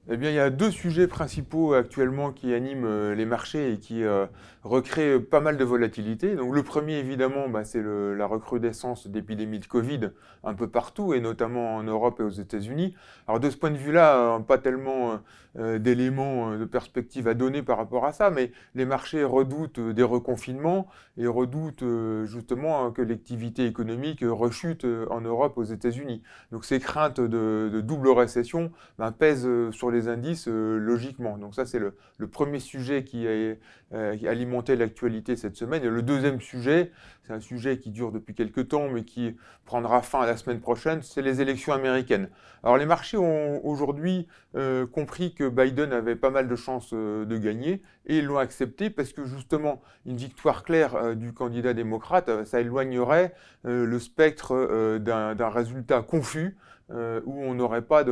Eh bien, il y a deux sujets principaux actuellement qui animent les marchés et qui recréent pas mal de volatilité. Donc, le premier, évidemment, bah, c'est la recrudescence d'épidémies de Covid un peu partout, et notamment en Europe et aux États-Unis. Alors, de ce point de vue-là, pas tellement d'éléments de perspective à donner par rapport à ça, mais les marchés redoutent des reconfinements et redoutent justement que l'activité économique rechute en Europe, aux États-Unis. Donc, ces craintes de double récession ben, pèse sur les indices logiquement. Donc ça, c'est le premier sujet qui a alimenté l'actualité cette semaine. Et le deuxième sujet, c'est un sujet qui dure depuis quelques temps, mais qui prendra fin la semaine prochaine, c'est les élections américaines. Alors les marchés ont aujourd'hui compris que Biden avait pas mal de chances de gagner, et ils l'ont accepté parce que justement, une victoire claire du candidat démocrate, ça éloignerait le spectre d'un résultat confus, où on n'aurait pas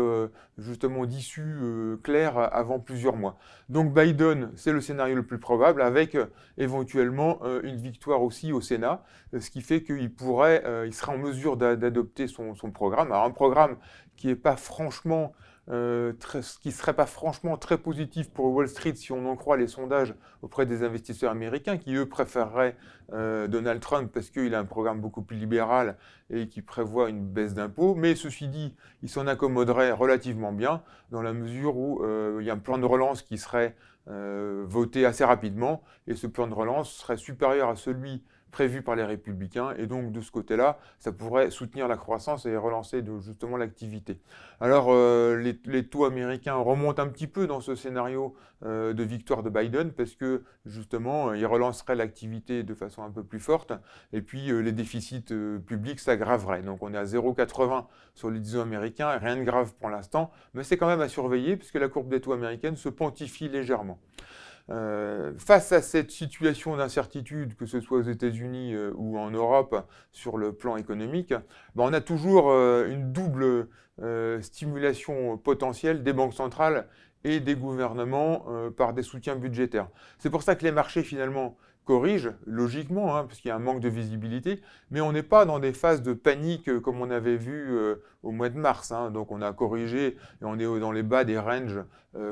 justement d'issue claire avant plusieurs mois. Donc Biden, c'est le scénario le plus probable, avec éventuellement une victoire aussi au Sénat, ce qui fait il sera en mesure d'adopter son programme. Alors un programme qui est pas franchement qui ne serait pas franchement très positif pour Wall Street si on en croit les sondages auprès des investisseurs américains, qui eux préféreraient Donald Trump parce qu'il a un programme beaucoup plus libéral et qui prévoit une baisse d'impôts. Mais ceci dit, il s'en accommoderait relativement bien dans la mesure où il y a un plan de relance qui serait voté assez rapidement, et ce plan de relance serait supérieur à celui prévu par les républicains, et donc de ce côté-là, ça pourrait soutenir la croissance et relancer justement l'activité. Alors les taux américains remontent un petit peu dans ce scénario de victoire de Biden parce que justement, il relancerait l'activité de façon un peu plus forte, et puis les déficits publics s'aggraveraient. Donc on est à 0,80 sur les 10 ans américains, rien de grave pour l'instant, mais c'est quand même à surveiller puisque la courbe des taux américaine se pontifie légèrement. Face à cette situation d'incertitude, que ce soit aux États-Unis ou en Europe sur le plan économique, ben on a toujours une double stimulation potentielle des banques centrales et des gouvernements par des soutiens budgétaires. C'est pour ça que les marchés finalement corrigent, logiquement, hein, parce qu'il y a un manque de visibilité, mais on n'est pas dans des phases de panique comme on avait vu au mois de mars. Hein. Donc on a corrigé et on est dans les bas des ranges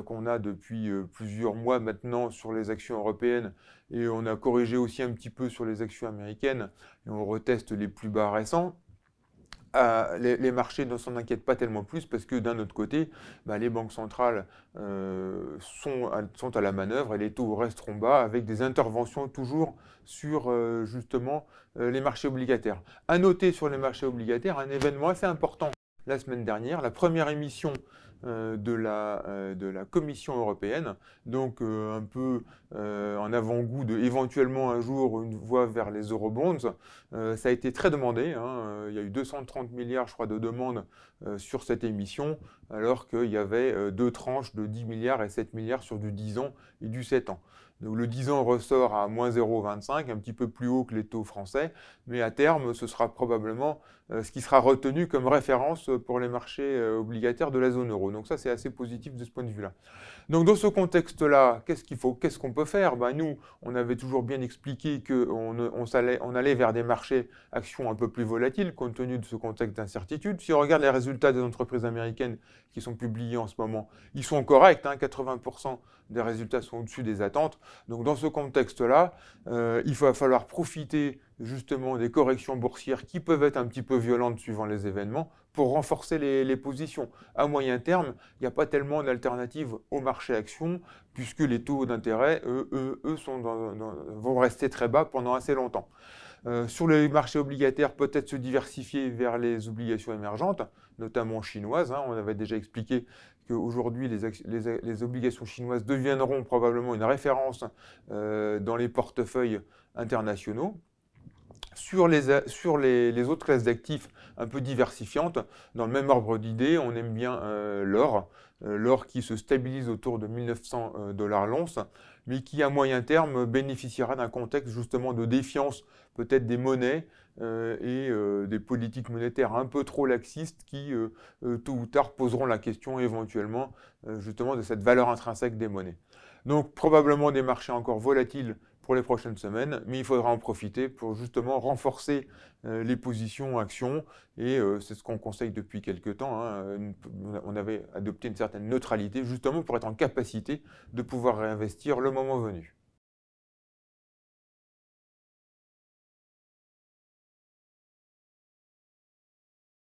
qu'on a depuis plusieurs mois maintenant sur les actions européennes, et on a corrigé aussi un petit peu sur les actions américaines, et on reteste les plus bas récents. Les marchés ne s'en inquiètent pas tellement plus parce que d'un autre côté, bah, les banques centrales sont à la manœuvre et les taux resteront bas avec des interventions toujours sur justement les marchés obligataires. À noter sur les marchés obligataires un événement assez important la semaine dernière, la première émission de la Commission européenne, donc un peu en avant-goût de éventuellement un jour une voie vers les eurobonds. Ça a été très demandé, hein. Il y a eu 230 milliards, je crois, de demandes sur cette émission, alors qu'il y avait deux tranches de 10 milliards et 7 milliards sur du 10 ans et du 7 ans. Donc le 10 ans ressort à moins 0,25, un petit peu plus haut que les taux français, mais à terme, ce sera probablement ce qui sera retenu comme référence pour les marchés obligataires de la zone euro. Donc ça, c'est assez positif de ce point de vue-là. Donc dans ce contexte-là, qu'est-ce qu'on peut faire? Ben, nous, on avait toujours bien expliqué on allait vers des marchés actions un peu plus volatiles compte tenu de ce contexte d'incertitude. Si on regarde les résultats des entreprises américaines qui sont publiés en ce moment, ils sont corrects, hein, 80% des résultats sont au-dessus des attentes. Donc dans ce contexte-là, il va falloir profiter justement des corrections boursières qui peuvent être un petit peu violentes suivant les événements pour renforcer les positions. À moyen terme, il n'y a pas tellement d'alternatives au marché actions puisque les taux d'intérêt, vont rester très bas pendant assez longtemps. Sur les marchés obligataires, peut-être se diversifier vers les obligations émergentes, notamment chinoises. Hein. On avait déjà expliqué qu'aujourd'hui, les obligations chinoises deviendront probablement une référence dans les portefeuilles internationaux. Les autres classes d'actifs un peu diversifiantes, dans le même ordre d'idées, on aime bien l'or. L'or qui se stabilise autour de 1900 dollars l'once, mais qui à moyen terme bénéficiera d'un contexte justement de défiance peut-être des monnaies et des politiques monétaires un peu trop laxistes qui tôt ou tard poseront la question éventuellement justement de cette valeur intrinsèque des monnaies. Donc probablement des marchés encore volatiles pour les prochaines semaines, mais il faudra en profiter pour justement renforcer les positions actions et c'est ce qu'on conseille depuis quelques temps, hein. On avait adopté une certaine neutralité justement pour être en capacité de pouvoir réinvestir le moment venu.